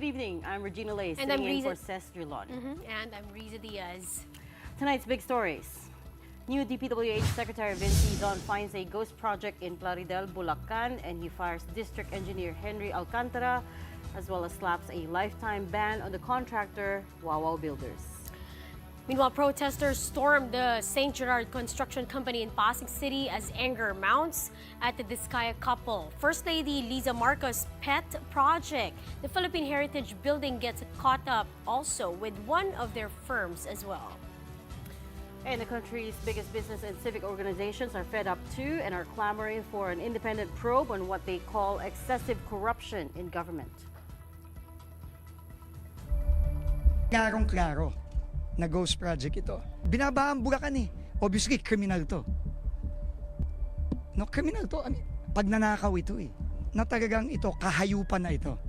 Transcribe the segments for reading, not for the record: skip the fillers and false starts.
Good evening. I'm Regina Lay, And I'm sitting in Riza- for Cesc Drilon. And I'm Riza Diaz. Tonight's big stories. New DPWH Secretary Vince Dizon finds a ghost project in Plaridel, Bulacan, and he fires District Engineer Henry Alcantara, as well as slaps a lifetime ban on the contractor, Wow Builders. Meanwhile, protesters stormed the St. Gerard Construction Company in Pasig City as anger mounts at the Diskaya couple. First Lady Liza Marcos' pet project, the Philippine Heritage Building, gets caught up also with one of their firms as well. And the country's biggest business and civic organizations are fed up too and are clamoring for an independent probe on what they call excessive corruption in government. Klarong-klaro na ghost project ito. Binabahan Bulacan eh. Obviously, criminal to. No, criminal to. I mean, pagnanakaw ito eh. Na talagang ito, kahayupan na ito.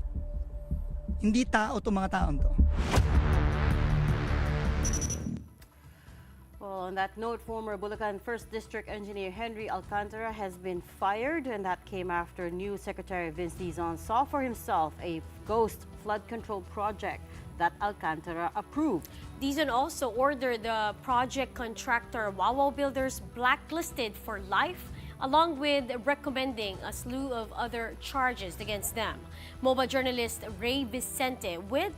Hindi tao to mga taon to. Well, on that note, former Bulacan 1st District Engineer Henry Alcantara has been fired, and that came after new Secretary Vince Dizon saw for himself a ghost flood control project that Alcantara approved. Dizon also ordered the project contractor Wow Builders blacklisted for life, along with recommending a slew of other charges against them. Mobile journalist Ray Vicente with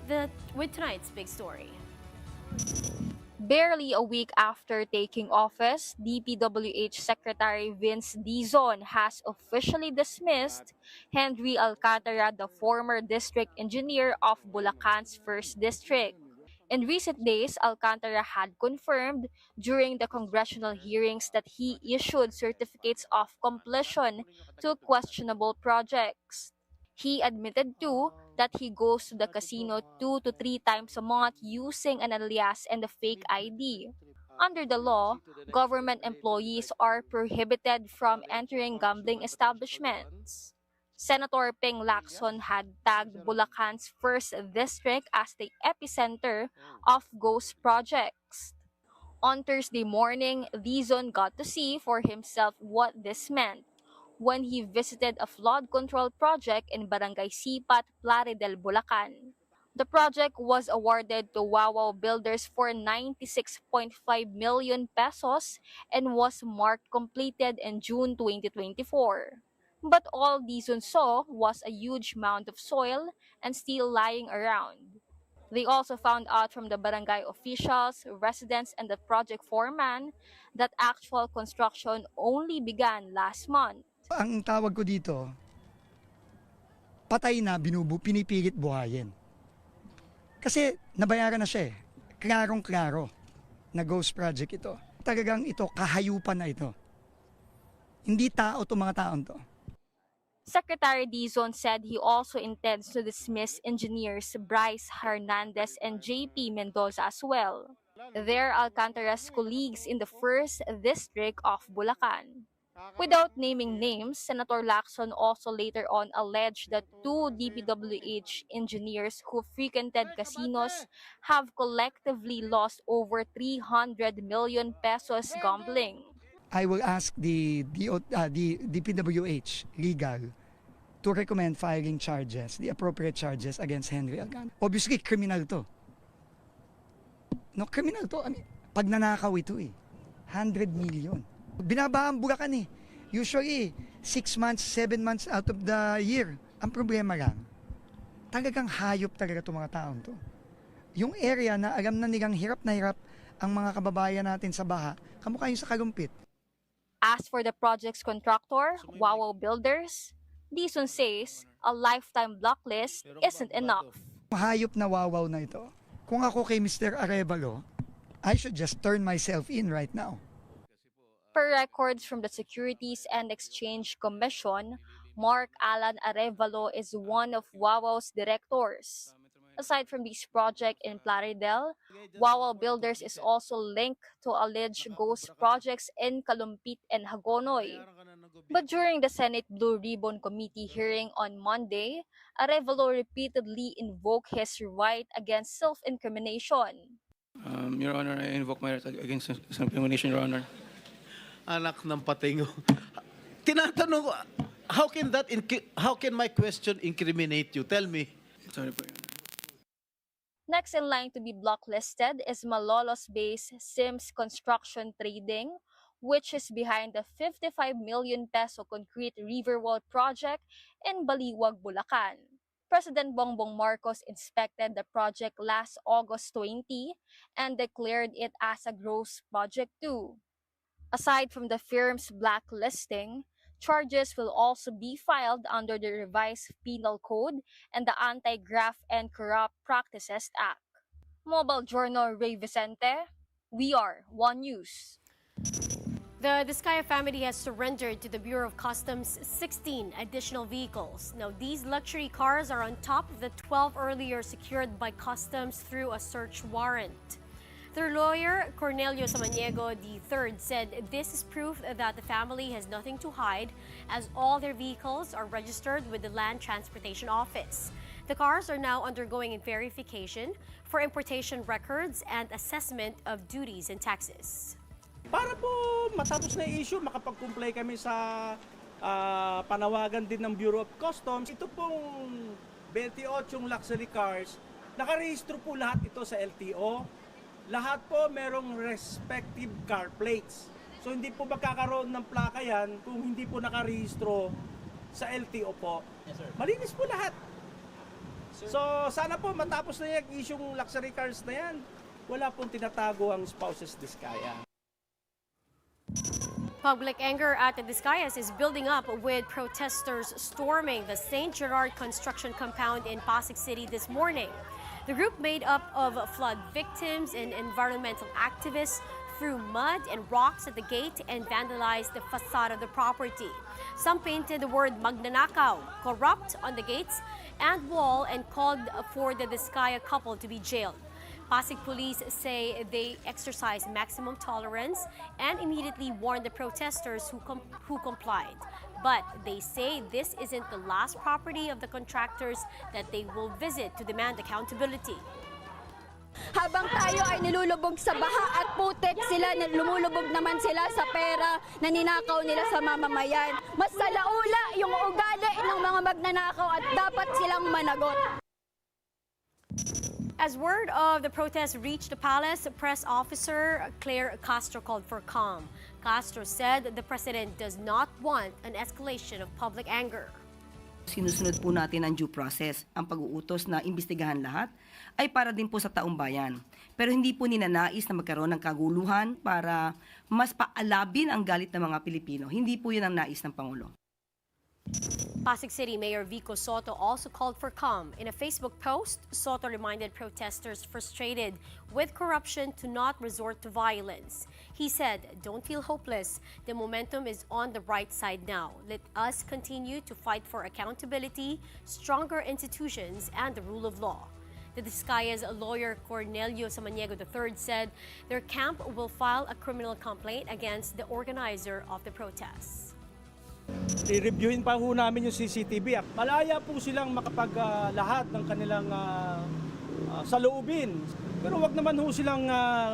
tonight's big story. Barely a week after taking office, DPWH Secretary Vince Dizon has officially dismissed Henry Alcantara, the former district engineer of Bulacan's 1st District. In recent days, Alcantara had confirmed during the congressional hearings that he issued certificates of completion to questionable projects. He admitted too that he goes to the casino 2 to 3 times a month using an alias and a fake ID. Under the law, government employees are prohibited from entering gambling establishments. Senator Ping Lacson had tagged Bulacan's 1st District as the epicenter of ghost projects. On Thursday morning, Dizon got to see for himself what this meant when he visited a flood control project in Barangay Sipat, Plaridel, Bulacan. The project was awarded to Wow Builders for 96.5 million pesos and was marked completed in June 2024. But all Dizon saw was a huge mound of soil and steel lying around. They also found out from the barangay officials, residents, and the project foreman that actual construction only began last month. Ang tawag ko dito, patay na, pinipilit buhayin. Kasi nabayaran na siya eh. Klarong-klaro na ghost project ito. Talagang ito, kahayupan na ito. Hindi tao to mga taon to. Secretary Dizon said he also intends to dismiss engineers Bryce Hernandez and JP Mendoza as well. They're Alcantara's colleagues in the 1st District of Bulacan. Without naming names, Senator Lacson also later on alleged that 2 DPWH engineers who frequented casinos have collectively lost over 300 million pesos gambling. I will ask the DPWH legal to recommend filing charges, the appropriate charges against Henry Alcantara. Obviously, criminal to. No, criminal to. I mean, pagnanakaw ito eh. 100 million. Binabahan Bulacan eh. Usually, 6 months, 7 months out of the year. Ang problema lang, talagang hayop talaga itong mga taon to. Yung area na alam na nilang hirap na hirap ang mga kababayan natin sa baha, kamukha yung sa kalumpit. As for the project's contractor, Wow Builders, Dizon says a lifetime blacklist isn't enough. Hayop na wawaw na ito. Kung ako kay Mr. Arevalo, I should just turn myself in right now. Per records from the Securities and Exchange Commission, Mark Alan Arevalo is one of Wow's directors. Aside from this project in Plaridel, Wow Builders is also linked to alleged ghost projects in Kalumpit and Hagonoy. But during the Senate Blue Ribbon Committee hearing on Monday, Arevalo repeatedly invoked his right against self-incrimination. Your Honor, I invoke my right against self-incrimination, Your Honor. Anak ng patingo. Tinatanong ko, how can my question incriminate you? Tell me. Sorry po, Your Honor. Next in line to be blacklisted is Malolos-based Sims Construction Trading, which is behind the 55 million peso concrete riverwall project in Baliwag, Bulacan. President Bongbong Marcos inspected the project last August 20 and declared it as a gross project too. Aside from the firm's blacklisting, charges will also be filed under the revised Penal Code and the Anti-Graft and Corrupt Practices Act. Mobile Journal Ray Vicente, we are One News. The Discaya family has surrendered to the Bureau of Customs 16 additional vehicles. Now, these luxury cars are on top of the 12 earlier secured by Customs through a search warrant. Their lawyer, Cornelio Samaniego III, said this is proof that the family has nothing to hide as all their vehicles are registered with the Land Transportation Office. The cars are now undergoing verification for importation records and assessment of duties and taxes. Para po matapos na issue, makapag-comply kami sa panawagan din ng Bureau of Customs. Ito pong 28 luxury cars, nakarehistro po lahat ito sa LTO. Lahat po merong respective car plates. So hindi po magkakaroon ng plaka yan kung hindi po nakarehistro sa LTO po. Yes, sir. Malinis po lahat. Sir. So sana po matapos na yung issue luxury cars na yan, wala pong tinatago ang spouses Discaya. Public anger at the Discayas is building up with protesters storming the St. Gerard construction compound in Pasig City this morning. The group, made up of flood victims and environmental activists, threw mud and rocks at the gate and vandalized the facade of the property. Some painted the word "Magnanakaw," corrupt, on the gates and wall and called for the Discaya couple to be jailed. Pasig police say they exercised maximum tolerance and immediately warned the protesters who complied. But they say this isn't the last property of the contractors that they will visit to demand accountability. Habang tayo ay nilulubog sa baha at putik, sila lumulubog naman sila sa pera na ninakaw nila sa mamamayan. Mas salaula yung ugali ng mga magnanakaw at dapat silang managot. As word of the protest reached the palace, press officer Claire Castro called for calm. Castro said the president does not want an escalation of public anger. Sinusunod po natin ang due process. Ang pag-uutos na imbestigahan lahat ay para din po sa taong bayan. Pero hindi po ninanais na magkaroon ng kaguluhan para mas paalabin ang galit ng mga Pilipino. Hindi po yun ang nais ng Pangulo. Pasig City Mayor Vico Soto also called for calm. In a Facebook post, Soto reminded protesters frustrated with corruption to not resort to violence. He said, "Don't feel hopeless. The momentum is on the right side now. Let us continue to fight for accountability, stronger institutions, and the rule of law." The Discaya's lawyer Cornelio Samaniego III said their camp will file a criminal complaint against the organizer of the protests. I-reviewin pa ho namin yung CCTV. Malaya po silang makapag-lahat ng kanilang saloobin. Pero wag naman ho silang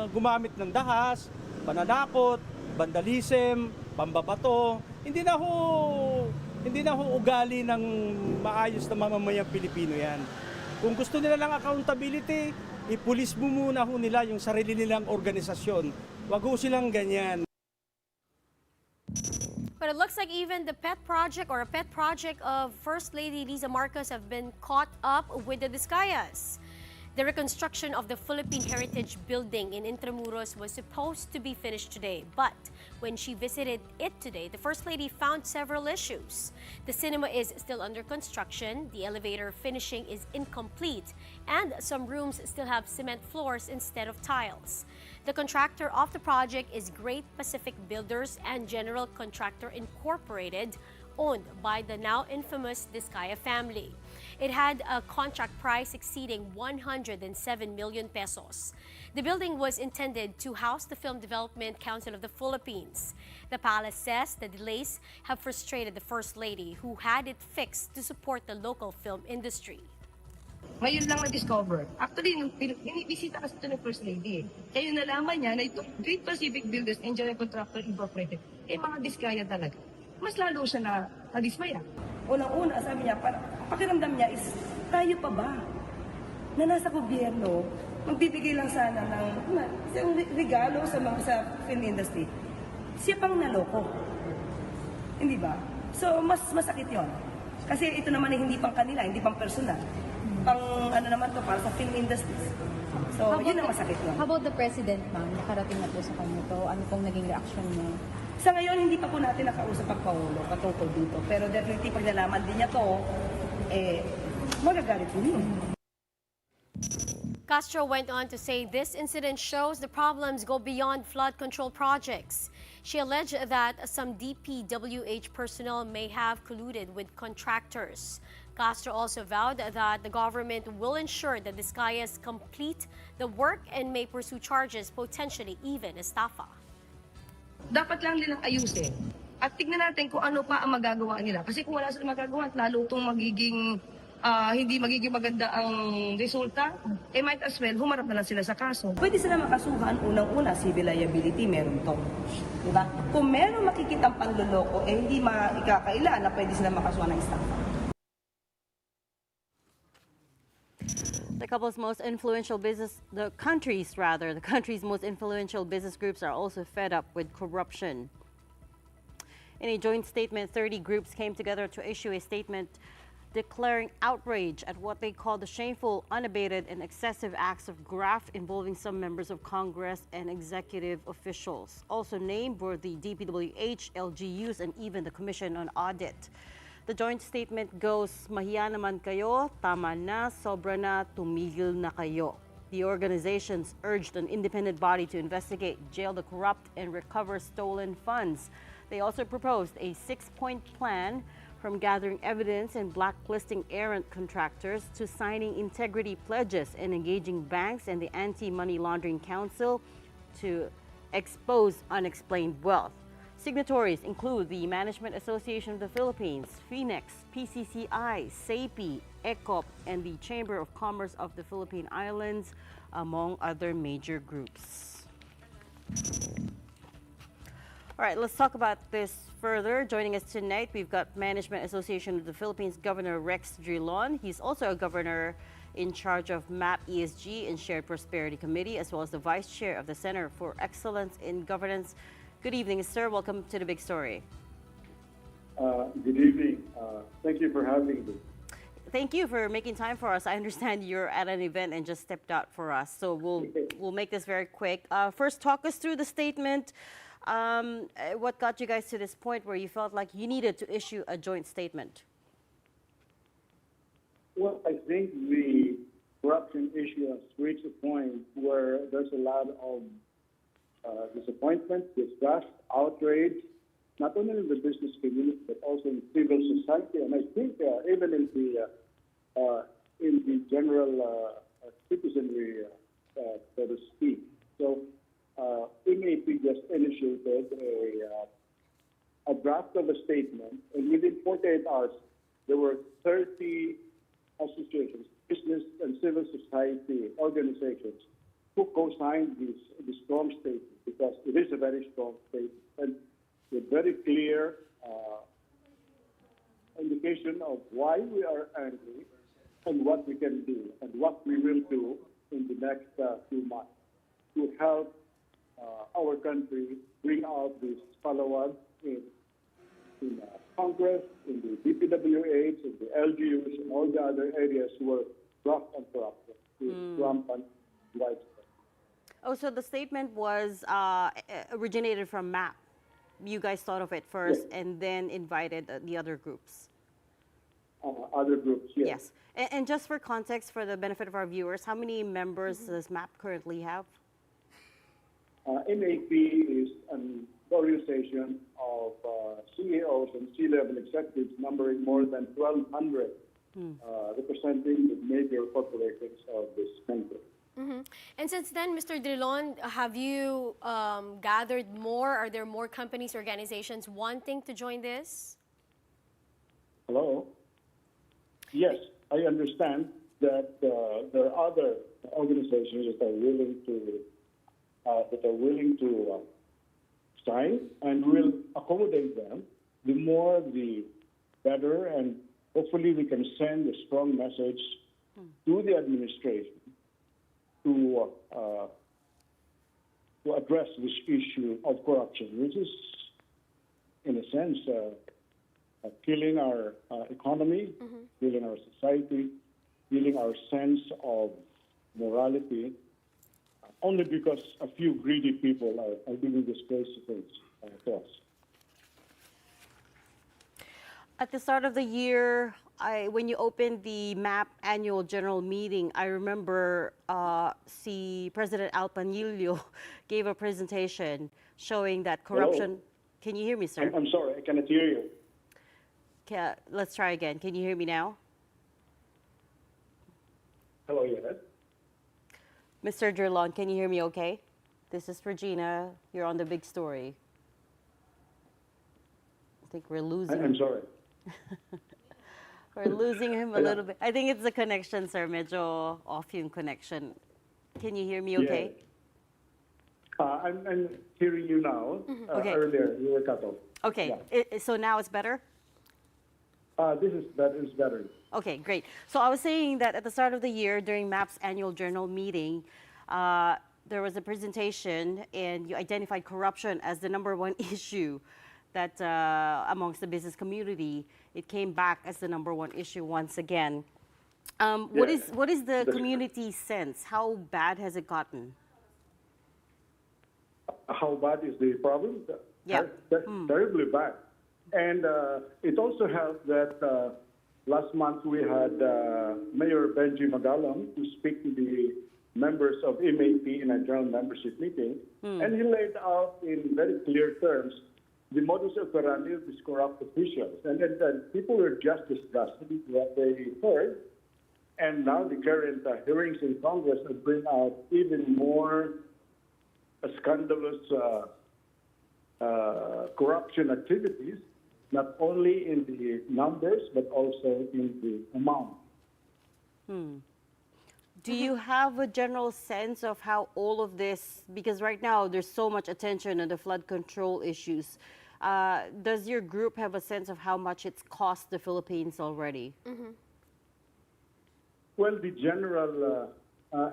gumamit ng dahas, pananakot, vandalism, pambabato. Hindi na ho ugali ng maayos na mamamayang Pilipino yan. Kung gusto nila ng accountability, ipulis mo muna ho nila yung sarili nilang organisasyon. Wag ho silang ganyan. But it looks like even the pet project or a pet project of First Lady Liza Marcos have been caught up with the Discayas. The reconstruction of the Philippine Heritage Building in Intramuros was supposed to be finished today, but when she visited it today, the First Lady found several issues. The cinema is still under construction, the elevator finishing is incomplete, and some rooms still have cement floors instead of tiles. The contractor of the project is Great Pacific Builders and General Contractor Incorporated, owned by the now infamous Discaya family. It had a contract price exceeding 107 million pesos. The building was intended to house the Film Development Council of the Philippines. The palace says the delays have frustrated the First Lady, who had it fixed to support the local film industry. Ngayon lang na-discover. Actually, binibisita kasi ito ng First Lady. Kaya nalaman niya na ito, Great Pacific Builders and General Contractor Incorporated, mga Discaya talaga. Mas lalo siya na-dismaya. Unang-una, sabi niya, pakiramdam niya is, tayo pa ba? na nasa gobyerno, magbibigay lang sana ng isang regalo sa film industry. Siya pang naloko. Hindi ba? So, mas masakit yon. Kasi ito naman ay hindi pang kanila, hindi pang personal. Pang ano naman to para sa film industry. So, yun ang masakit yun. How about the President, ma'am? Nakarating na po sa kanya to. Ano pong naging reaction niya? Sa ngayon, hindi pa po natin nakausap ang Pangulo patungkol dito. Pero definitely, pag nalaman din niya to, magagalit po yun. Castro went on to say this incident shows the problems go beyond flood control projects. She alleged that some DPWH personnel may have colluded with contractors. Castro also vowed that the government will ensure that Discayas complete the work and may pursue charges, potentially even estafa. Dapat lang nilang ayusin. At tignan natin kung ano pa ang magagawa nila. Kasi kung wala silang magagawa, lalo itong hindi magiging maganda ang resulta, might as well, humarap na lang sila sa kaso. Pwede sila makasuhan, unang-una, civil liability, meron to. Diba? Kung meron makikitang panloloko, hindi ikakaila na pwede sila makasuhan ng estafa. The country's most influential business groups are also fed up with corruption. In a joint statement, 30 groups came together to issue a statement declaring outrage at what they call the shameful, unabated, and excessive acts of graft involving some members of Congress and executive officials. Also named were the DPWH, LGUs, and even the Commission on Audit. The joint statement goes, "Mahiya naman kayo, tama na, sobra na, tumigil na kayo." The organizations urged an independent body to investigate, jail the corrupt, and recover stolen funds. They also proposed a 6-point plan from gathering evidence and blacklisting errant contractors to signing integrity pledges and engaging banks and the Anti-Money Laundering Council to expose unexplained wealth. Signatories include the Management Association of the Philippines, PHINEX, PCCI, SAPI, ECOP, and the Chamber of Commerce of the Philippine Islands, among other major groups. All right, let's talk about this further. Joining us tonight, we've got Management Association of the Philippines Governor Rex Drilon. He's also a governor in charge of MAP ESG and Shared Prosperity Committee, as well as the vice chair of the Center for Excellence in Governance. Good evening, sir. Welcome to The Big Story. Good evening. Thank you for having me. Thank you for making time for us. I understand you're at an event and just stepped out for us, so we'll make this very quick. First, talk us through the statement. What got you guys to this point where you felt like you needed to issue a joint statement? Well, I think the corruption issue has reached a point where there's a lot of disappointment, disgust, outrage, not only in the business community but also in civil society, and I think even in the general citizenry, so to speak. So, MAP just initiated a draft of a statement, and within 48 hours, there were 30 associations, business and civil society organizations, who co-signed this strong statement, because it is a very strong statement and a very clear indication of why we are angry and what we can do and what we will do in the next few months to help our country bring out this follow-up in Congress, in the DPWH, in the LGUs, and all the other areas where graft and corruption is rampant widespread. Oh, so the statement was originated from MAP. You guys thought of it first, yes, and then invited the other groups. Other groups, yes. Yes. And just for context, for the benefit of our viewers, how many members does MAP currently have? MAP is an organization of CEOs and C-level executives numbering more than 1,200, representing the major corporations of this country. Mm-hmm. And since then, Mr. Drilon, have you gathered more? Are there more companies, organizations wanting to join this? Hello? Yes, I understand that there are other organizations that are willing to sign, and we'll accommodate them. The more, the better, and hopefully we can send a strong message to the administration to address this issue of corruption, which is, in a sense, killing our economy, killing our society, killing our sense of morality, only because a few greedy people are doing this crazy things to us. At the start of the year, when you opened the MAP annual general meeting, I remember President Al Panilio gave a presentation showing that corruption. Hello? Can you hear me, sir? I'm sorry, I cannot hear you. Let's try again. Can you hear me now? Hello, yes. Mr. Drilon, can you hear me okay? This is Regina. You're on the big story. I think we're losing. I'm sorry. We're losing him a little bit. I think it's the connection, sir. Medyo off yung connection. Can you hear me okay? Yeah. I'm hearing you now. Okay. Earlier, you were cut off. Okay. Yeah. So now it's better? This is better. Okay, great. So I was saying that at the start of the year, during MAP's annual journal meeting, there was a presentation and you identified corruption as the #1 issue that amongst the business community. It came back as the #1 issue once again. What is the community's sense? How bad has it gotten? How bad is the problem? Yeah. Terribly bad. And it also helped that last month we had Mayor Benji Magalang to speak to the members of MAP in a general membership meeting, and he laid out in very clear terms the modus operandi of these corrupt officials. And then people were just disgusted with what they heard, and now the current hearings in Congress will bring out even more scandalous corruption activities, not only in the numbers, but also in the amount. Do you have a general sense of how all of this, because right now there's so much attention on the flood control issues, does your group have a sense of how much it's cost the Philippines already? Well, the general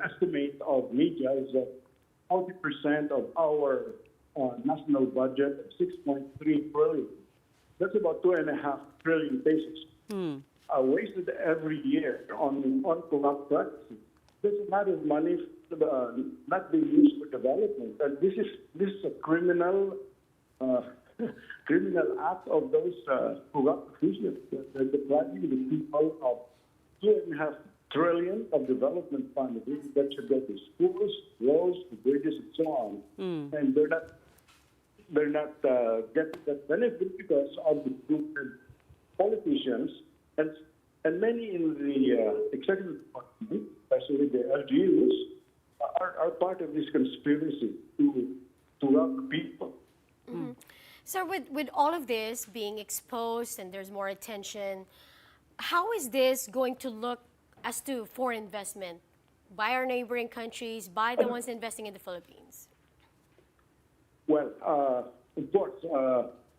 estimate of media is that 40% of our national budget of 6.3 trillion, that's about 2.5 trillion pesos, are wasted every year on corrupt practices. This amount of money not being used for development, and this is a criminal act of those corrupt officials. They're depriving the people of 2.5 trillion of development funds that should go to schools, roads, bridges, and so on, and they're not getting that benefit because of the stupid politicians and many in the executive department, especially the LGUs, are part of this conspiracy to rob the people. So with all of this being exposed and there's more attention, how is this going to look as to foreign investment by our neighboring countries, by the ones investing in the Philippines? Well, of course,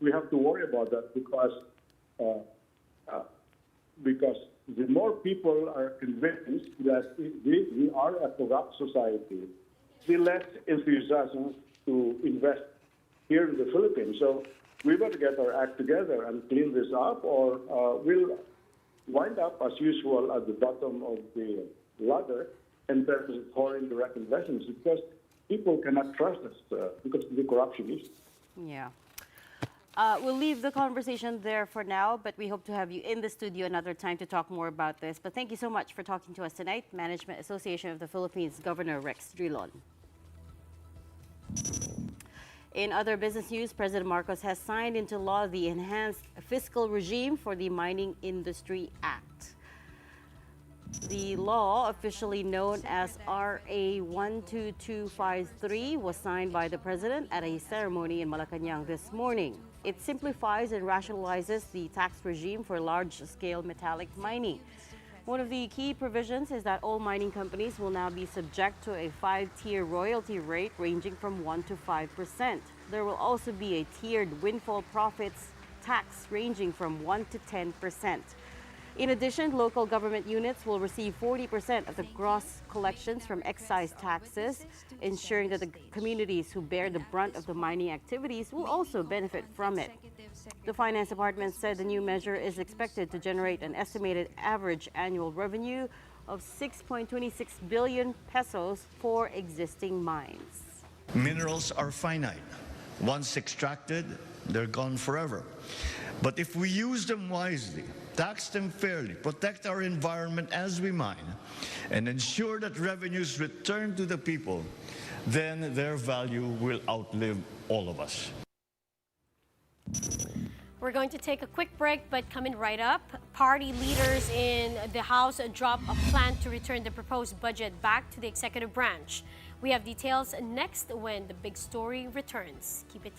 we have to worry about that because the more people are convinced that we are a corrupt society, the less enthusiasm to invest here in the Philippines. So we better get our act together and clean this up, or we'll wind up, as usual, at the bottom of the ladder in terms of foreign direct investments, because people cannot trust us because of the corruption issue. Yeah. We'll leave the conversation there for now, but we hope to have you in the studio another time to talk more about this. But thank you so much for talking to us tonight, Management Association of the Philippines Governor Rex Drilon. In other business news, President Marcos has signed into law the enhanced fiscal regime for the Mining Industry Act. The law, officially known as RA 12253, was signed by the President at a ceremony in Malacanang this morning. It simplifies and rationalizes the tax regime for large-scale metallic mining. One of the key provisions is that all mining companies will now be subject to a 5-tier royalty rate ranging from 1% to 5%. There will also be a tiered windfall profits tax ranging from 1% to 10%. In addition, local government units will receive 40% of the gross collections from excise taxes, ensuring that the communities who bear the brunt of the mining activities will also benefit from it. The Finance Department said the new measure is expected to generate an estimated average annual revenue of 6.26 billion pesos for existing mines. Minerals are finite. Once extracted, they're gone forever. But if we use them wisely, tax them fairly, protect our environment as we mine, and ensure that revenues return to the people, then their value will outlive all of us. We're going to take a quick break, but coming right up, party leaders in the House drop a plan to return the proposed budget back to the executive branch. We have details next when the big story returns. Keep it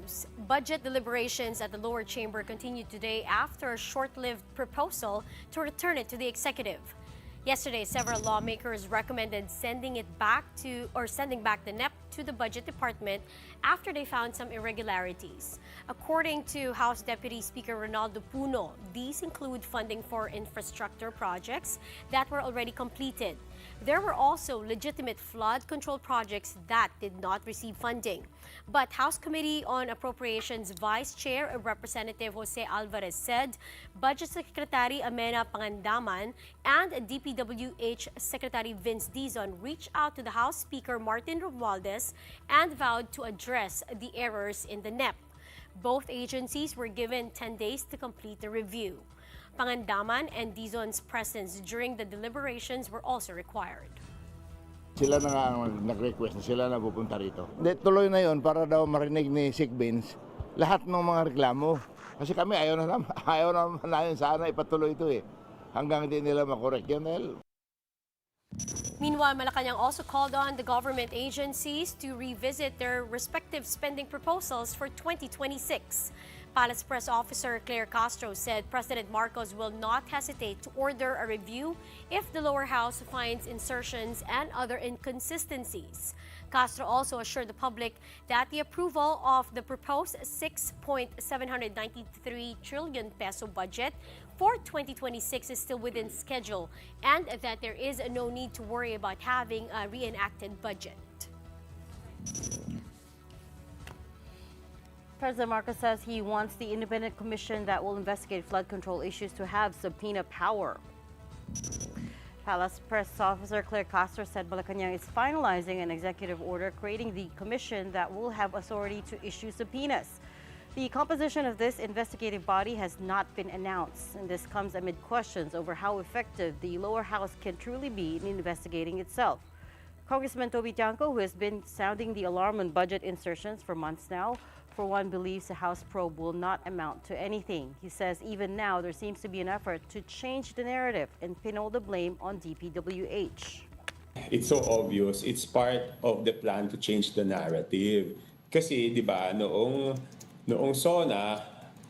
news. Budget deliberations at the lower chamber continued today after a short-lived proposal to return it to the executive. Yesterday, several lawmakers recommended sending back the NEP to the Budget Department after they found some irregularities. According to House Deputy Speaker Ronaldo Puno, these include funding for infrastructure projects that were already completed. There were also legitimate flood control projects that did not receive funding. But House Committee on Appropriations Vice Chair Representative Jose Alvarez said Budget Secretary Amena Pangandaman and DPWH Secretary Vince Dizon reached out to the House Speaker Martin Romualdez and vowed to address the errors in the NEP. Both agencies were given 10 days to complete the review. Pangandaman and Dizon's presence during the deliberations were also required. Sila na nga ang nag-request na sila na pupunta rito. Tuloy na yon para daw marinig ni Sik Vince lahat ng mga reklamo. Kasi kami ayaw naman namin sana ipatuloy ito eh. Hanggang hindi nila makorek yan dahil. Meanwhile, Malacanang also called on the government agencies to revisit their respective spending proposals for 2026. Palace Press Officer Claire Castro said President Marcos will not hesitate to order a review if the lower house finds insertions and other inconsistencies. Castro also assured the public that the approval of the proposed 6.793 trillion peso budget for 2026 is still within schedule and that there is no need to worry about having a reenacted budget. President Marcos says he wants the independent commission that will investigate flood control issues to have subpoena power. Palace Press Officer Claire Castro said Malacanang is finalizing an executive order creating the commission that will have authority to issue subpoenas. The composition of this investigative body has not been announced, and this comes amid questions over how effective the lower house can truly be in investigating itself. Congressman Toby Tiangco, who has been sounding the alarm on budget insertions for months now, for one believes the House probe will not amount to anything. He says even now there seems to be an effort to change the narrative and pin all the blame on DPWH. It's so obvious. It's part of the plan to change the narrative. Kasi, di ba, noong SONA,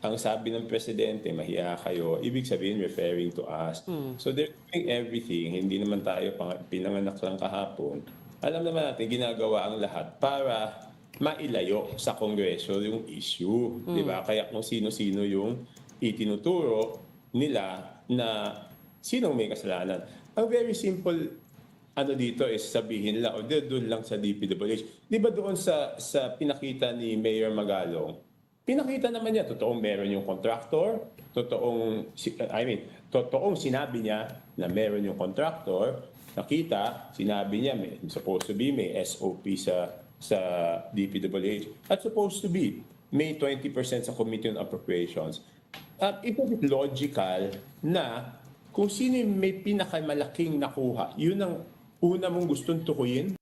ang sabi ng presidente, mahiya kayo, ibig sabihin referring to us. So they're doing everything. Hindi naman tayo pinanganak lang kahapon. Alam naman natin, ginagawa ang lahat para mailayo sa Kongreso yung issue. Di ba? Kaya kung sino-sino yung itinuturo nila na sinong may kasalanan. Ang very simple dito is sabihin lang, o doon lang sa DPWH. Di ba doon sa pinakita ni Mayor Magalong, pinakita naman niya, totoong meron yung contractor, totoong sinabi niya na meron yung contractor, nakita, sinabi niya, supposed to be may SOP sa DPWH. At supposed to be, may 20% sa Committee on Appropriations. Ito is logical na kung sino may pinakamalaking nakuha, yun ang una mong gustong tukuyin.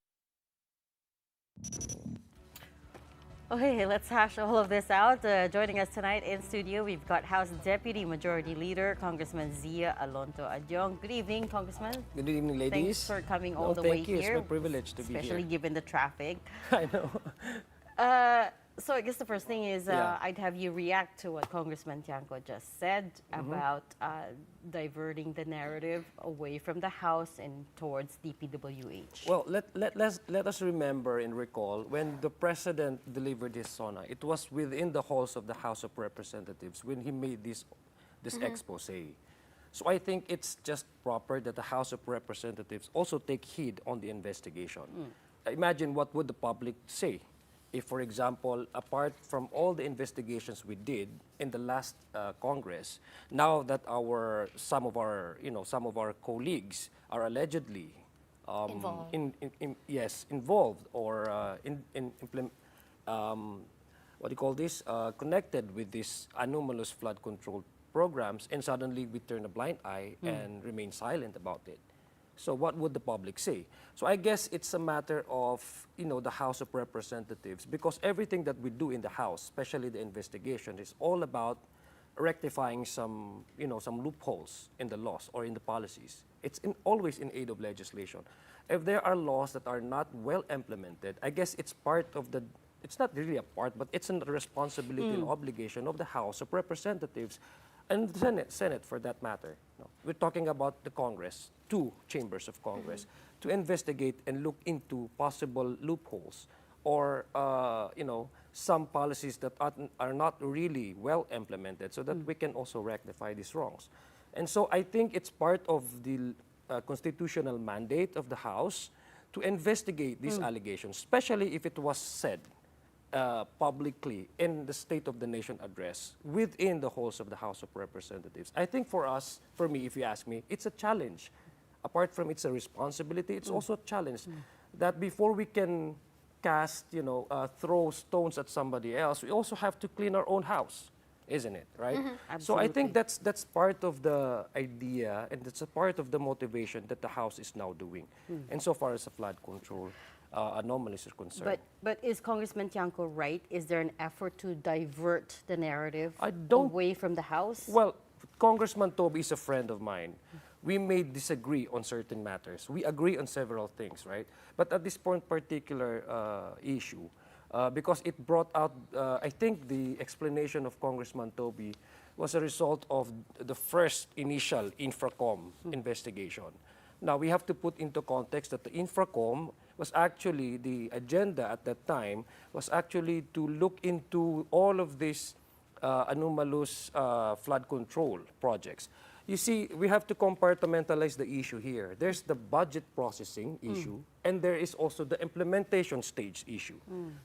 Okay, let's hash all of this out. Joining us tonight in studio, we've got House Deputy Majority Leader, Congressman Zia Alonto Adyong. Good evening, Congressman. Good evening, ladies. Thanks for coming all the way Thank you. here. It's my privilege to be here. Especially given the traffic. I know. So I guess the first thing is I'd have you react to what Congressman Tiangco just said about diverting the narrative away from the House and towards DPWH. Well, let us remember and recall when the President delivered his SONA, it was within the halls of the House of Representatives when he made this expose. So I think it's just proper that the House of Representatives also take heed on the investigation. Imagine what would the public say if, for example, apart from all the investigations we did in the last Congress, now that some of our colleagues are allegedly involved or connected with these anomalous flood control programs, and suddenly we turn a blind eye and remain silent about it. So what would the public say? So I guess it's a matter of, the House of Representatives, because everything that we do in the House, especially the investigation, is all about rectifying some loopholes in the laws or in the policies. It's always in aid of legislation. If there are laws that are not well implemented, I guess it's part of the it's not really a part, but it's a responsibility and obligation of the House of Representatives and the Senate for that matter. No, we're talking about the Congress, two chambers of Congress, to investigate and look into possible loopholes or, some policies that are not really well implemented so that we can also rectify these wrongs. And so I think it's part of the constitutional mandate of the House to investigate these allegations, especially if it was said publicly in the State of the Nation address within the halls of the House of Representatives. I think for us, for me, if you ask me, it's a challenge. Apart from it's a responsibility, it's also a challenge that before we can cast, throw stones at somebody else, we also have to clean our own house, isn't it, right? So I think that's part of the idea, and that's a part of the motivation that the House is now doing. And so far as the flood control anomalies are concerned. But is Congressman Tiangco right? Is there an effort to divert the narrative away from the House? Well, Congressman Toby is a friend of mine. We may disagree on certain matters. We agree on several things, right? But at this point, particular issue, because it brought out, I think the explanation of Congressman Toby was a result of the first initial Infracom investigation. Now, we have to put into context that the Infracom was actually, the agenda at that time was actually to look into all of these anomalous flood control projects. You see, we have to compartmentalize the issue here. There's the budget processing issue, and there is also the implementation stage issue.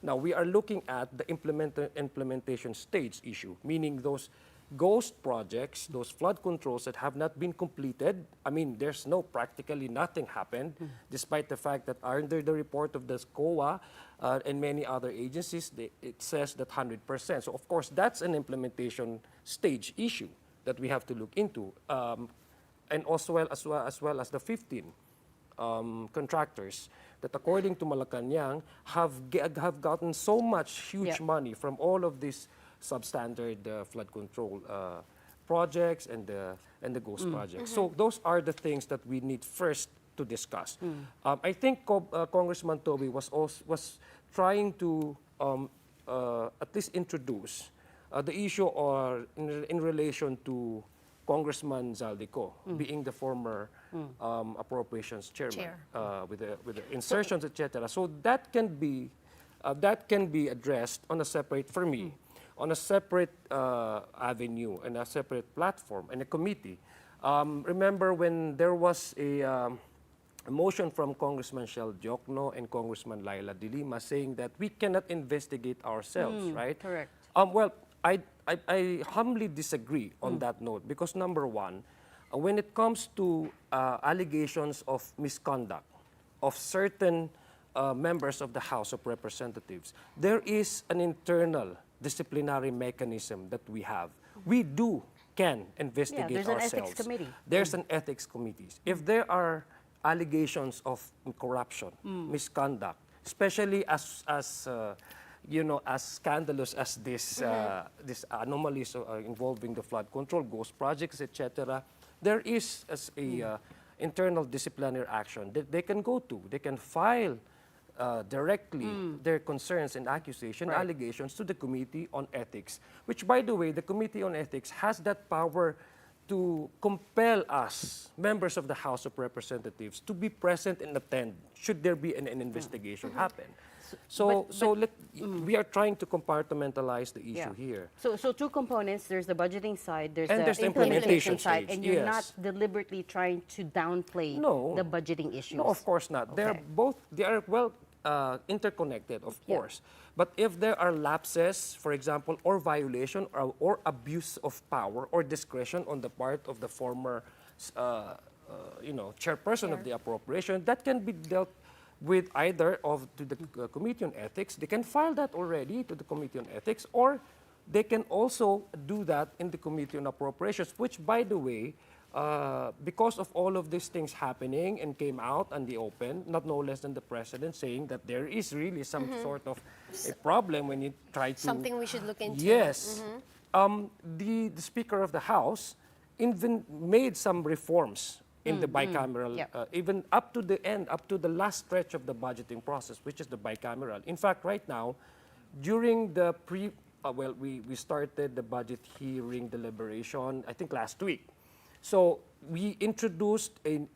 Now, we are looking at the implementation stage issue, meaning those ghost projects, those flood controls that have not been completed. I mean, there's practically nothing happened, despite the fact that under the report of the SCOA and many other agencies, it says that 100%. So, of course, that's an implementation stage issue that we have to look into, and also as well as the 15 contractors that, according to Malacanang, have gotten so much huge money from all of these substandard flood control projects and the ghost projects. So those are the things that we need first to discuss. I think Congressman Toby was trying to at least introduce the issue in relation to Congressman Zaldico being the former appropriations chairman with the insertions, etc. So that can be addressed on a separate, for me, on a separate avenue and a separate platform and a committee. Remember when there was a motion from Congressman Shel Diokno and Congressman Laila de Lima saying that we cannot investigate ourselves, right? Correct. Well, I humbly disagree on that note because, number one, when it comes to allegations of misconduct of certain members of the House of Representatives, there is an internal disciplinary mechanism that we have. We can investigate there's ourselves. an ethics committee. There's an ethics committee. If there are allegations of corruption, misconduct, especially as scandalous as this anomalies involving the flood control, ghost projects, etc., there is a internal disciplinary action that they can go to. They can file directly their concerns and allegations to the Committee on Ethics, which, by the way, the Committee on Ethics has that power to compel us, members of the House of Representatives, to be present and attend should there be an investigation happen. So we are trying to compartmentalize the issue here. So two components, there's the budgeting side, there's And the there's the implementation implementation side, stage, and you're yes. not deliberately trying to downplay the budgeting issues. No, of course not. They are well interconnected, of course. But if there are lapses, for example, or violation or abuse of power or discretion on the part of the former chairperson of the appropriation, that can be dealt with either to the Committee on Ethics. They can file that already to the Committee on Ethics, or they can also do that in the Committee on Appropriations, which, by the way, because of all of these things happening and came out in the open, not no less than the President saying that there is really some sort of a problem when you try to... Something we should look into. Yes. The Speaker of the House even made some reforms in the bicameral, even up to the end, up to the last stretch of the budgeting process, which is the bicameral. In fact, right now, during the we started the budget hearing deliberation, I think last week. So we introduced an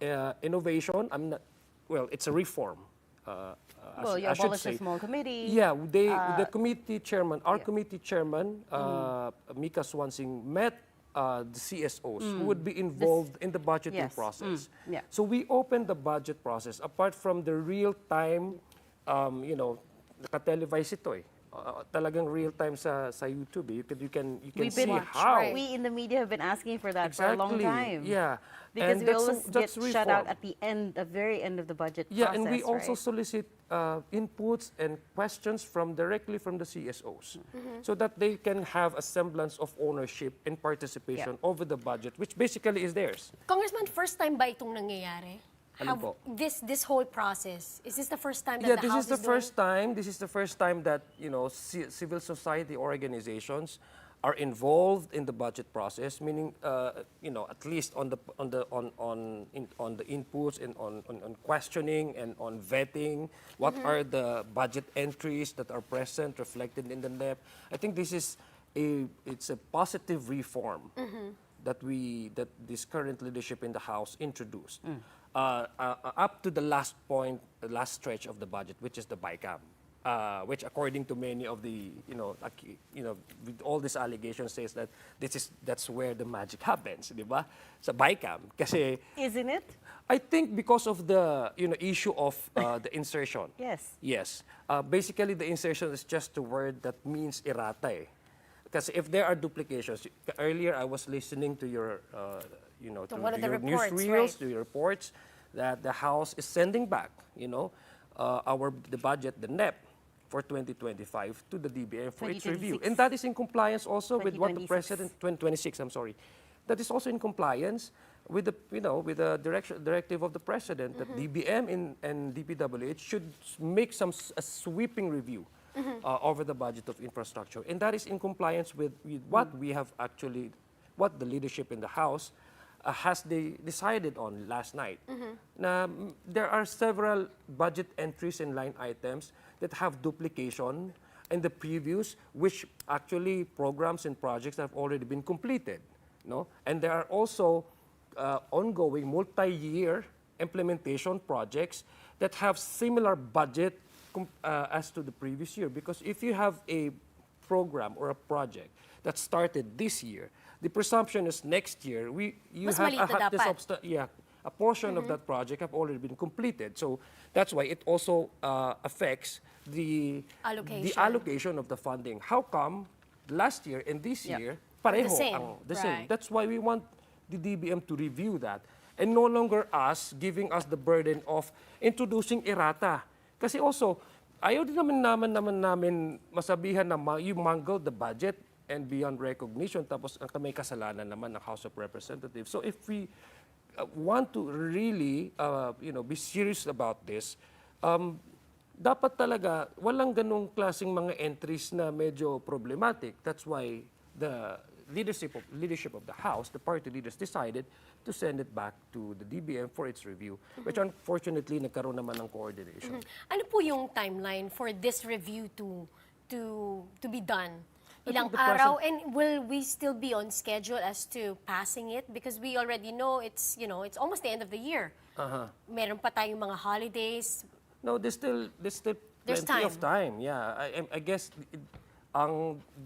innovation. It's a reform. You I should abolished say. a small committee. Yeah, the committee chairman, our committee chairman, Mika Swansing, met the CSOs who would be involved in the budgeting process. Yeah. So we opened the budget process apart from the real-time, nakatelevise ito eh. Talagang real-time sa YouTube. You can see how. We in the media have been asking for that for a long time. Yeah. Because And we always get reform. shut out at the very end of the budget Yeah, process, and we also right? solicit inputs and questions directly from the CSOs so that they can have a semblance of ownership and participation over the budget, which basically is theirs. Congressman, first time ba itong nangyayari? Ano po? This whole process, is this the first time that the House This is the first time that civil society organizations are involved in the budget process, meaning at least on the inputs and on questioning and on vetting what are the budget entries that are present reflected in the NEP. I think this is it's a positive reform that this current leadership in the House introduced. Up to the last point, the last stretch of the budget, which is the BICAM, which according to many of the, with all these allegations says that that's where the magic happens, di ba? Sa BICAM. Kasi, isn't it? I think because of the, issue of the insertion. Yes. Yes. Basically, the insertion is just a word that means errata eh. Because if there are duplications, earlier I was listening to your, to one of the your reports, newsreels, right? to your reports, that the House is sending back, the budget, the NEP, for 2025 to the DBM for its review. 2026. And that is in compliance also with what the 2026. President, 2026, I'm sorry. That is also in compliance with the, with the directive of the President that DBM and DPWH should make a sweeping review over the budget of infrastructure. And that is in compliance with what we have actually, what the leadership in the House has decided on last night. Na there are several budget entries and line items that have duplication in the previews, which actually programs and projects have already been completed. No? And there are also ongoing multi-year implementation projects that have similar budget as to the previous year. Because if you have a program or a project that started this year, the presumption is next year you Mas have maliit a portion of that project have already been completed. So that's why it also affects the allocation of the funding. How come last year and this year pareho the same? Right. That's why we want the DBM to review that and no longer us giving us the burden of introducing errata. Kasi also ayaw din namin masabihan na you mangled the budget and beyond recognition, tapos may kasalanan naman ng House of Representatives. So if we want to really, be serious about this, dapat talaga walang ganong klaseng mga entries na medyo problematic. That's why the leadership of the House, the party leaders, decided to send it back to the DBM for its review, which unfortunately nagkaroon naman ng coordination. Ano po yung timeline for this review to be done? I Ilang think the araw, and will we still be on schedule as to passing it? Because we already know it's almost the end of the year. Meron pa tayong mga holidays. No, there's still plenty of time. Yeah, I guess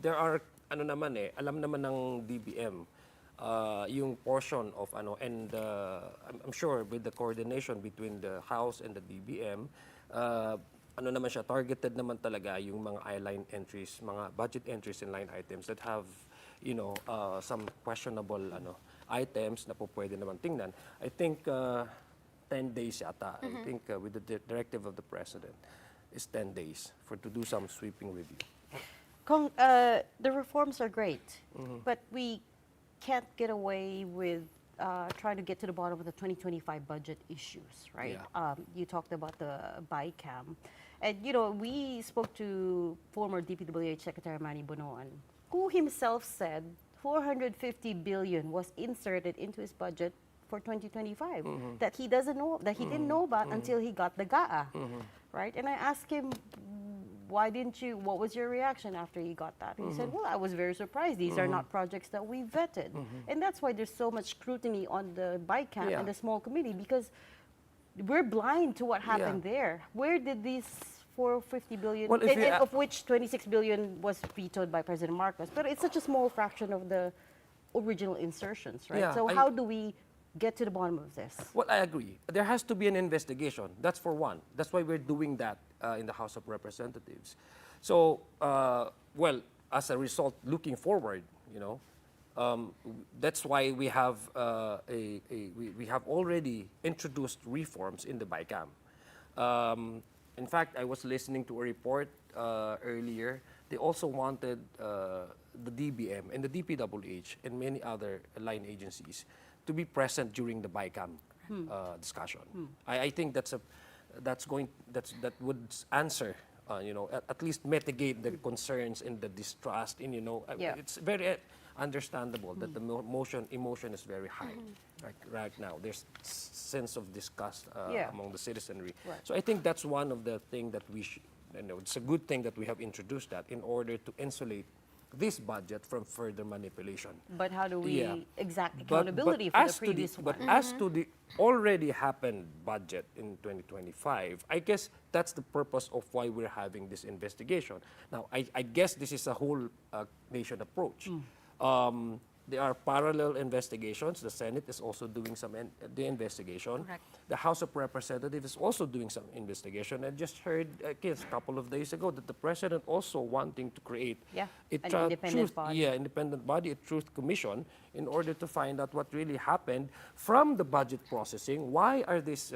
there are alam naman ng DBM yung portion of and I'm sure with the coordination between the House and the DBM, naman siya, targeted naman talaga yung mga I-line entries, mga budget entries and line items that have, some questionable items na po pwede naman tingnan. I think 10 days yata. I think with the directive of the President is 10 days to do some sweeping review. The reforms are great, but we can't get away with trying to get to the bottom of the 2025 budget issues, right? Yeah. You talked about the BICAM. And, we spoke to former DPWH Secretary Manny Bonoan, who himself said 450 billion was inserted into his budget for 2025 that he doesn't know, that he didn't know about until he got the GAA, right? And I asked him, why didn't you, what was your reaction after you got that? He said, well, I was very surprised. These are not projects that we vetted. And that's why there's so much scrutiny on the BICAM and the small committee, because we're blind to what happened there. Where did these 450 billion, Well, if you of which 26 billion was vetoed by President Marcos, but it's such a small fraction of the original insertions, right? Yeah, So how do we get to the bottom of this? Well, I agree. There has to be an investigation. That's for one. That's why we're doing that in the House of Representatives. So, well, as a result, looking forward, that's why we have we have already introduced reforms in the BICAM. In fact, I was listening to a report earlier. They also wanted the DBM and the DPWH and many other line agencies to be present during the BICAM discussion. I think that would answer, at least mitigate the concerns and the distrust. And it's very understandable that the emotion is very high right now. There's sense of disgust among the citizenry. Right. So I think that's one of the things that we should. It's a good thing that we have introduced that in order to insulate this budget from further manipulation. But how do we exact accountability for the previous one? But as to the already happened budget in 2025, I guess that's the purpose of why we're having this investigation. Now, I guess this is a whole nation approach. There are parallel investigations. The Senate is also doing the investigation. Correct. The House of Representatives is also doing some investigation. I just heard a couple of days ago that the President also wanting to create an independent body. Independent body, a truth commission, in order to find out what really happened from the budget processing. Why are these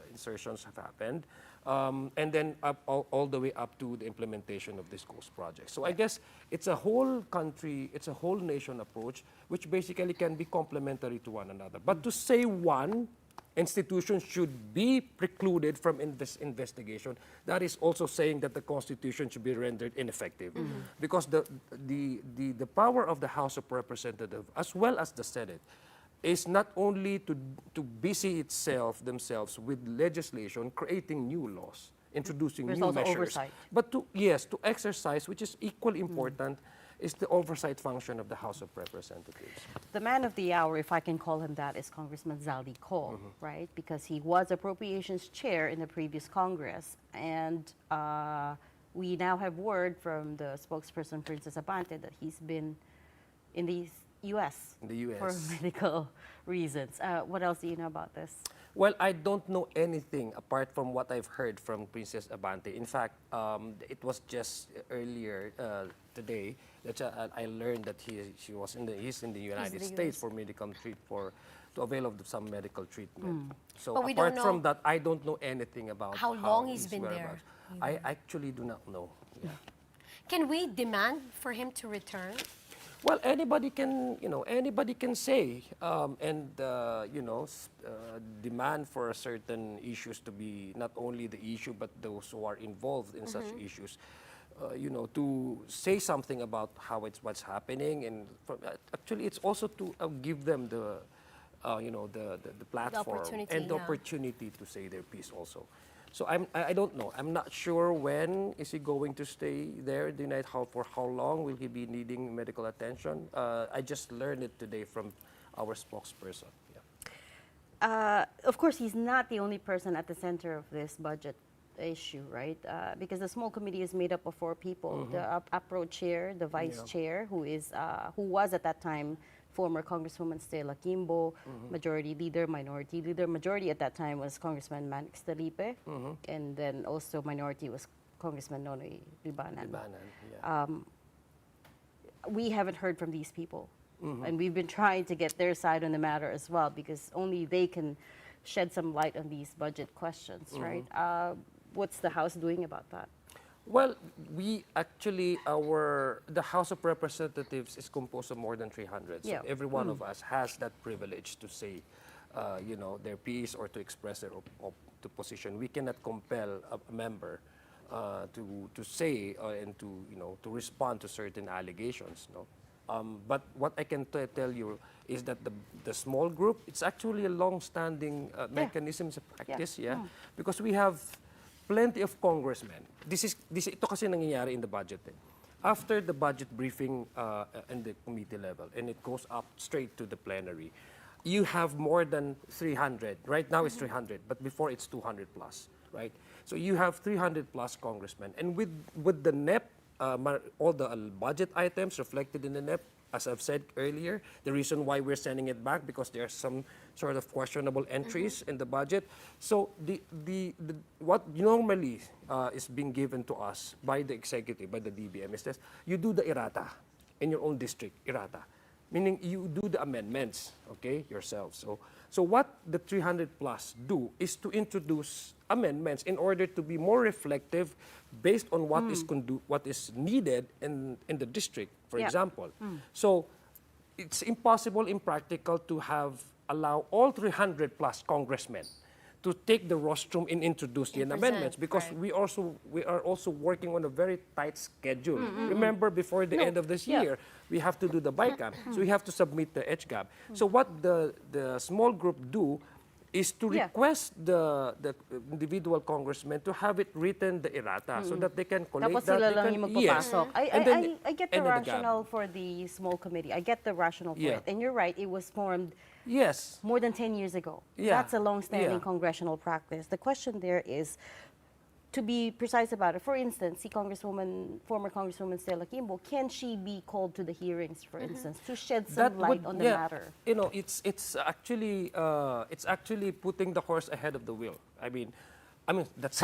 insertions have happened? And then all the way up to the implementation of this ghost project. So I guess it's a whole country, it's a whole nation approach, which basically can be complementary to one another. But to say one institution should be precluded from investigation, that is also saying that the Constitution should be rendered ineffective. Because the power of the House of Representatives, as well as the Senate, is not only to busy themselves with legislation, creating new laws, introducing There's new also measures, oversight. but to exercise, which is equally important, is the oversight function of the House of Representatives. The man of the hour, if I can call him that, is Congressman Zaldi Co, right? Because he was Appropriations Chair in the previous Congress. And we now have word from the spokesperson, Princess Abante, that he's been in the U.S. In the U.S. for medical reasons. What else do you know about this? Well, I don't know anything apart from what I've heard from Princess Abante. In fact, it was just earlier today that I learned that he's in the United States for medical to avail of some medical treatment. So But we don't apart from know that, I don't know anything about how long he's his been there. whereabouts. I actually do not know. Yeah. Can we demand for him to return? Well, anybody can say demand for certain issues to be not only the issue but those who are involved in such issues, to say something about what's happening, and actually it's also to give them the platform and the opportunity to say their piece also. So I don't know. I'm not sure when is he going to stay there in the United States, for how long will he be needing medical attention. I just learned it today from our spokesperson. Yeah. Of course, he's not the only person at the center of this budget issue, right? Because the small committee is made up of 4 people: the APRO chair, the vice chair, who was at that time former Congresswoman Stella Kimbo, majority leader, minority leader. Majority at that time was Congressman Manix Felipe, and then also minority was Congressman Nonoy Libanan. We haven't heard from these people, and we've been trying to get their side on the matter as well, because only they can shed some light on these budget questions, right? What's the House doing about that? Well, we actually, the House of Representatives is composed of more than 300. So every one of us has that privilege to say, their piece or to express their position. We cannot compel a member to say and to respond to certain allegations. No? But what I can tell you is that the small group, it's actually a long-standing mechanism of practice, because we have plenty of congressmen. Ito kasi nangyayari in the budget. After the budget briefing in the committee level, and it goes up straight to the plenary, you have more than 300. Right now it's 300, but before it's 200 plus, right? So you have 300 plus congressmen. And with the NEP, all the budget items reflected in the NEP, as I've said earlier, the reason why we're sending it back because there are some sort of questionable entries in the budget. So what normally is being given to us by the executive, by the DBM, is that you do the errata in your own district, errata. Meaning you do the amendments, okay, yourselves. So what the 300 plus do is to introduce amendments in order to be more reflective based on what is needed in the district, for example. So it's impossible, impractical to allow all 300 plus congressmen to take the rostrum and introduce the amendments because we are also working on a very tight schedule. Remember, before the end of this year, we have to do the BICAM, so we have to submit the HGAB. So what the small group do is to request the individual congressmen to have it written the errata so that they can collate Tapos that. sila lang yung magpapasok. I get the and then the rationale for the small committee. I get the rationale for it. And you're right, it was formed more than 10 years ago. That's a long-standing congressional practice. The question there is, to be precise about it, for instance, si former Congresswoman Stella Kimbo, can she be called to the hearings, for instance, to shed some light on the matter? You know, it's actually putting the horse ahead of the wheel. I mean that's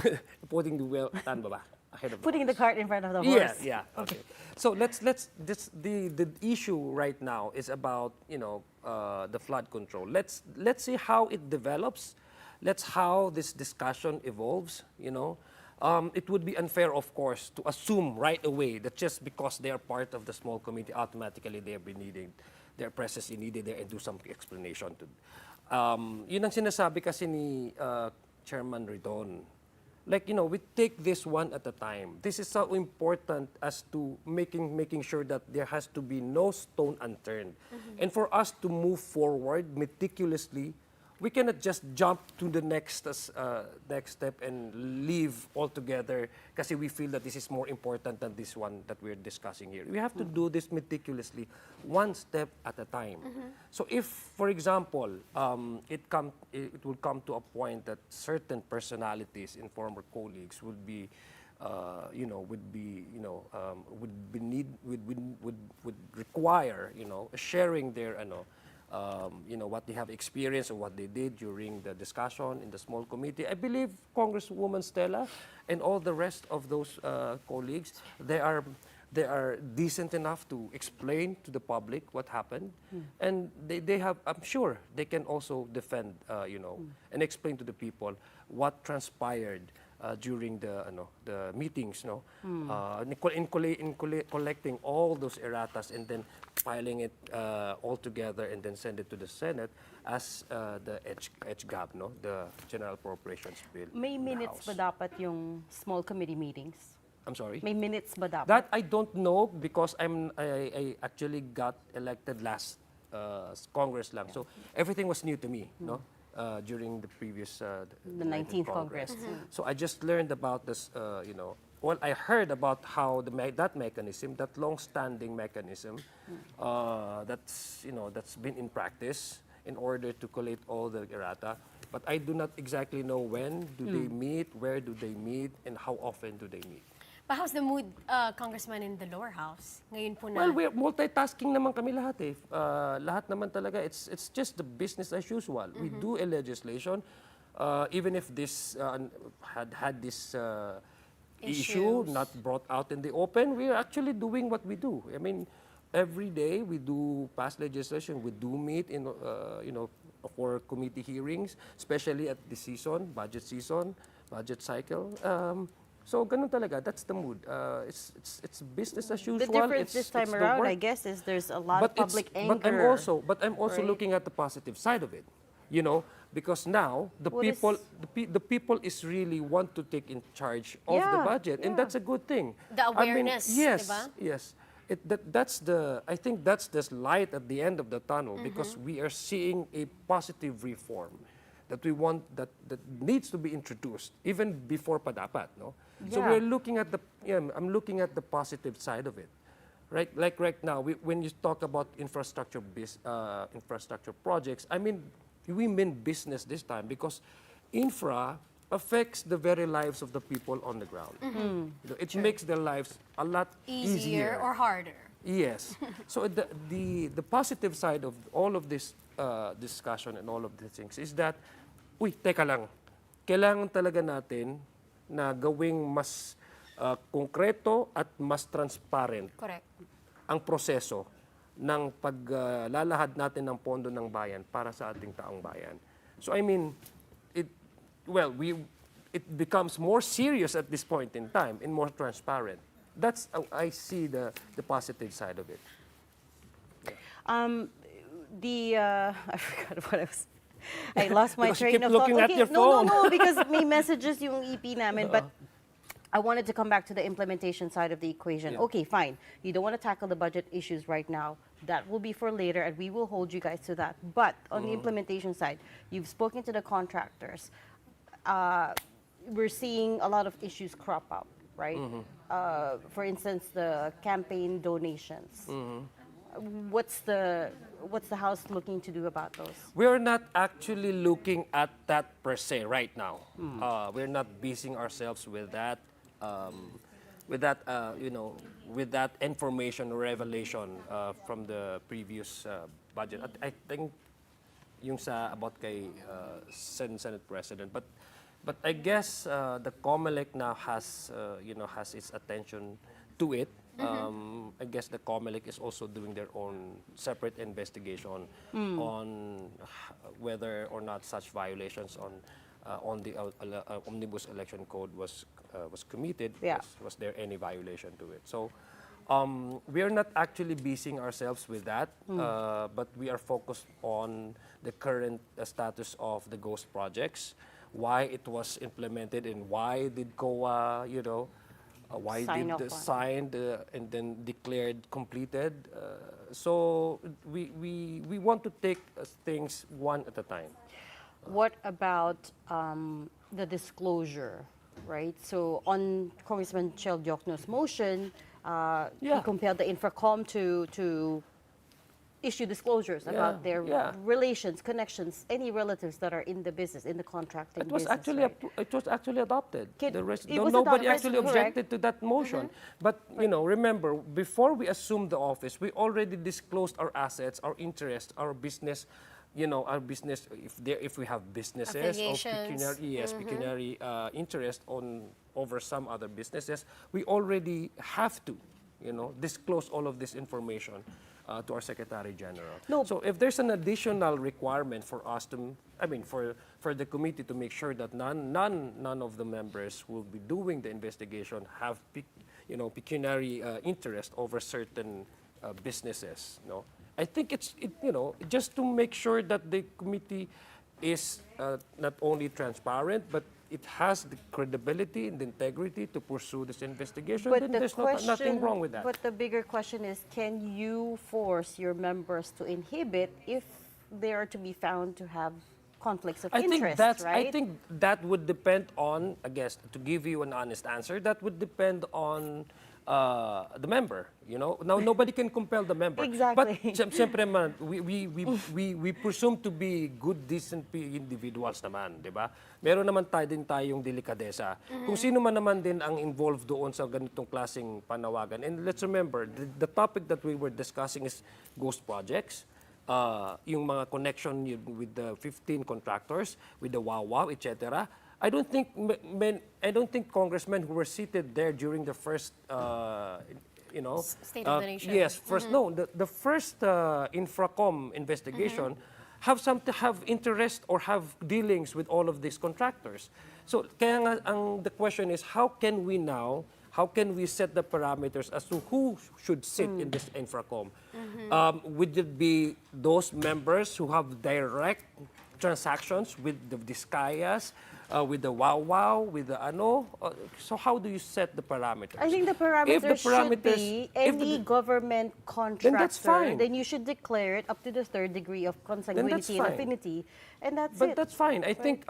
putting the wheel ahead of Putting the cart in front of the horse. Yeah. Okay. So the issue right now is about the flood control. Let's see how it develops. Let's how this discussion evolves. It would be unfair, of course, to assume right away that just because they are part of the small committee, automatically their presence is needed there and do some explanation. Yun ang sinasabi kasi ni Chairman Ridon. Like, we take this one at a time. This is so important as to making sure that there has to be no stone unturned. And for us to move forward meticulously, we cannot just jump to the next step and leave altogether because we feel that this is more important than this one that we're discussing here. We have to do this meticulously, one step at a time. So if, for example, it will come to a point that certain personalities and former colleagues would require, sharing their, what they have experienced or what they did during the discussion in the small committee. I believe Congresswoman Stella and all the rest of those colleagues, they are decent enough to explain to the public what happened, and they have. I'm sure they can also defend, and explain to the people what transpired during the meetings, in collecting all those erratas and then filing it all together and then send it to the Senate as the HGAB, the General Appropriations Bill. May minutes ba dapat yung small committee meetings? I'm sorry? May minutes ba dapat? That I don't know because I actually got elected last Congress lang. So everything was new to me, during the previous the 19th Congress. So I just learned about this, well, I heard about how that mechanism, that long-standing mechanism, that's been in practice in order to collate all the errata. But I do not exactly know when do they meet, where do they meet, and how often do they meet. But how's the mood, Congressman, in the lower house? Ngayon po na... Well, we're multitasking naman kami lahat eh. Lahat naman talaga, it's just the business as usual. We do a legislation, even if this had this issue not brought out in the open, we're actually doing what we do. I mean, every day we do pass legislation, we do meet in, for committee hearings, especially at the season, budget cycle. So ganun talaga, that's the mood. It's business as usual. The difference this time around, I guess, is there's a lot of public anger. But I'm also looking at the positive side of it, because now the people is really want to take in charge of the budget, and that's a good thing. The awareness, yes, diba? yes. I think that's the light at the end of the tunnel because we are seeing a positive reform. that we want that needs to be introduced even before pa dapat, no? So Yeah. we're looking at I'm looking at the positive side of it, right? Like right now, when you talk about infrastructure projects, I mean we mean business this time because infra affects the very lives of the people on the ground. You know, it makes their lives a lot Easier or harder? Yes. So the positive side of all of this discussion and all of these things is that, teka lang, kailangan talaga natin na gawing mas konkreto at mas transparent Correct. ang proseso ng paglalahad natin ng pondo ng bayan para sa ating taong bayan. So I mean, it becomes more serious at this point in time and more transparent. That's how I see the positive side of it. I forgot what I was. I lost my Because you train keep of thought. looking at your No, phone. no, because may messages yung EP namin, but I wanted to come back to the implementation side of the equation. Yeah. Okay, fine. You don't want to tackle the budget issues right now. That will be for later, and we will hold you guys to that. But on the implementation side, you've spoken to the contractors. We're seeing a lot of issues crop up, right? For instance, the campaign donations. What's the House looking to do about those? We're not actually looking at that per se right now. We're not basing ourselves with that, with that information or revelation from the previous budget. I think yung sa about kay Senate President, but I guess the COMELEC now has has its attention to it. I guess the COMELEC is also doing their own separate investigation on whether or not such violations on the Omnibus Election Code was committed. Yeah. Was there any violation to it? So we are not actually basing ourselves with that, but we are focused on the current status of the ghost projects, why it was implemented, and why did COA, why Sign did off the on it. signed and then declared completed. So we want to take things one at a time. What about the disclosure, right? So on Congressman Chel Diokno's motion, he compelled the Infracom to issue disclosures about their relations, connections, any relatives that are in the business, in the contracting It was business. actually right? it was actually adopted. It was Nobody adopted, actually correct. objected to that motion. But remember, before we assumed the office, we already disclosed our assets, our interests, our business. Our business. If we have businesses or Affiliations. pecuniary interest over some other businesses, we already have to, disclose all of this information to our Secretary General. No. So if there's an additional requirement for us to, for the committee to make sure that none of the members who will be doing the investigation have, pecuniary interest over certain businesses, I think it's just to make sure that the committee is not only transparent, but it has the credibility and the integrity to pursue this investigation, then there's nothing wrong with that. But the bigger question is, can you force your members to inhibit if they are to be found to have conflicts of interest, right? I think that would depend on, I guess, to give you an honest answer, that would depend on the member, Now, nobody can compel the member. Exactly. But siyempre man, we presume to be good, decent individuals naman, di ba? Meron naman tayong delikadesa. Kung sino man naman din ang involved doon sa ganitong klaseng panawagan. And let's remember, the topic that we were discussing is ghost projects. Yung mga connection with the 15 contractors, with the WOW, etc. I don't think congressmen who were seated there during the first, State of the Nation. Yes, first no, the first Infracom investigation have interest or have dealings with all of these contractors. So kaya nga the question is, how can we set the parameters as to who should sit in this Infracom? Would it be those members who have direct transactions with the Discayas, with the wow, with the ano. So how do you set the parameters? I think the parameters, should be any government contractor, then you should declare it up to the third degree of consanguinity and affinity, and that's But it. that's fine. I think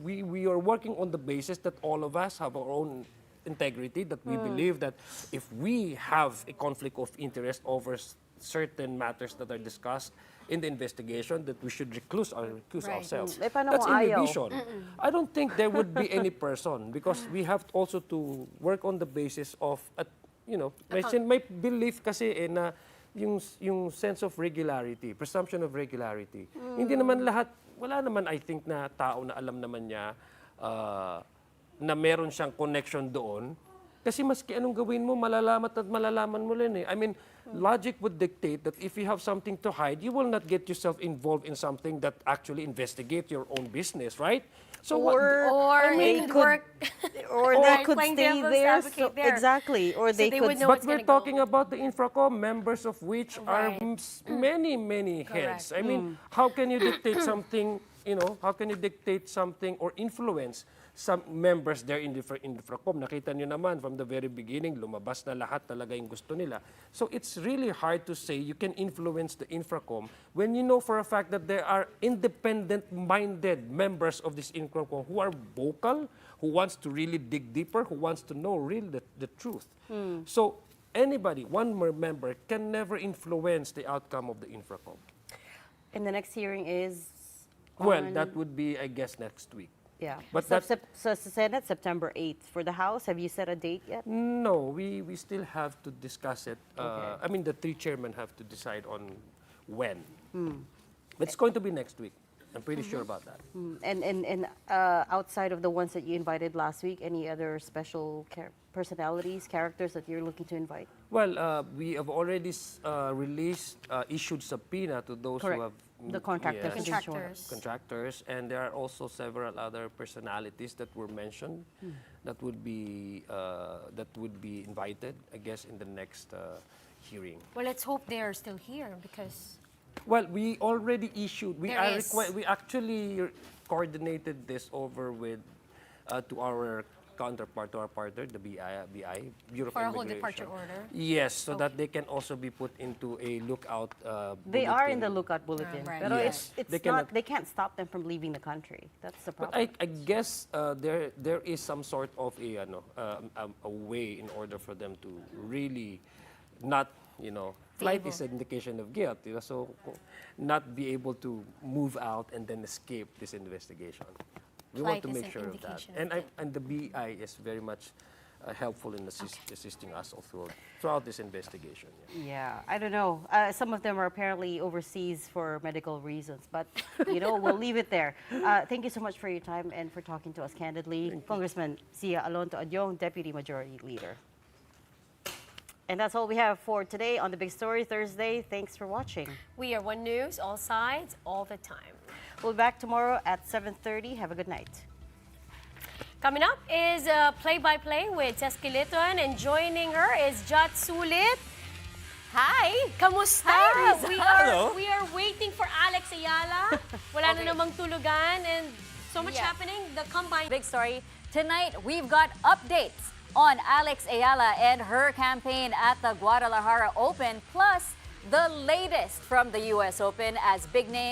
we are working on the basis that all of us have our own integrity, that we believe that if we have a conflict of interest over certain matters that are discussed in the investigation, that we should recuse ourselves. That's inhibition. I don't think there would be any person, because we have also to work on the basis of, may belief kasi na yung sense of regularity, presumption of regularity. Hindi naman lahat, wala naman I think na tao na alam naman niya na meron siyang connection doon. Kasi maski anong gawin mo, malalaman mo rin eh. I mean, logic would dictate that if you have something to hide, you will not get yourself involved in something that actually investigate your own business, right? So they could stay there. Exactly. Or they could. But we're talking about the Infracom, members of which are many heads. I mean, how can you dictate something? How can you dictate something or influence some members there in the Infracom? Nakita nyo naman from the very beginning, lumabas na lahat talaga yung gusto nila. So it's really hard to say you can influence the Infracom when you know for a fact that there are independent-minded members of this Infracom who are vocal, who wants to really dig deeper, who wants to know really the truth. So anybody, one more member, can never influence the outcome of the Infracom. And the next hearing is? Well, that would be, I guess, next week. Yeah. But so Senate, September 8th. For the House, have you set a date yet? No, we still have to discuss it. I mean, the three chairmen have to decide on when. It's going to be next week. I'm pretty sure about that. And outside of the ones that you invited last week, any other special personalities, characters that you're looking to invite? Well, we have already issued subpoena to those who have the contractors. Contractors, and there are also several other personalities that were mentioned that would be invited, I guess, in the next hearing. Well, let's hope they are still here, because. Well, we already issued. We actually coordinated this over with to our counterpart, to our partner, the BI, Bureau for of Immigration. A whole departure order? Yes, so that they can also be put into a lookout They are in the lookout bulletin. Right. But they can't stop them from leaving the country. That's the problem. But I guess there is some sort of a way in order for them to really not, flight is an indication of guilt, so not be able to move out and then escape this investigation. We want to make sure of that. And the BI is very much helpful in assisting us throughout this investigation. Yeah, I don't know. Some of them are apparently overseas for medical reasons, but we'll leave it there. Thank you so much for your time and for talking to us candidly. Congressman Sia Alonto Adyong, Deputy Majority Leader. And that's all we have for today on The Big Story Thursday. Thanks for watching. We are One News, all sides, all the time. We'll be back tomorrow at 7:30. Have a good night. Coming up is play-by-play with Teskiliton, and joining her is Jot Sulit. Hi! Kamusta? Hi, we are waiting for Alex Ayala. Wala na namang tulugan and so much happening. The combine. Big Story. Tonight, we've got updates on Alex Ayala and her campaign at the Guadalajara Open, plus the latest from the U.S. Open as big names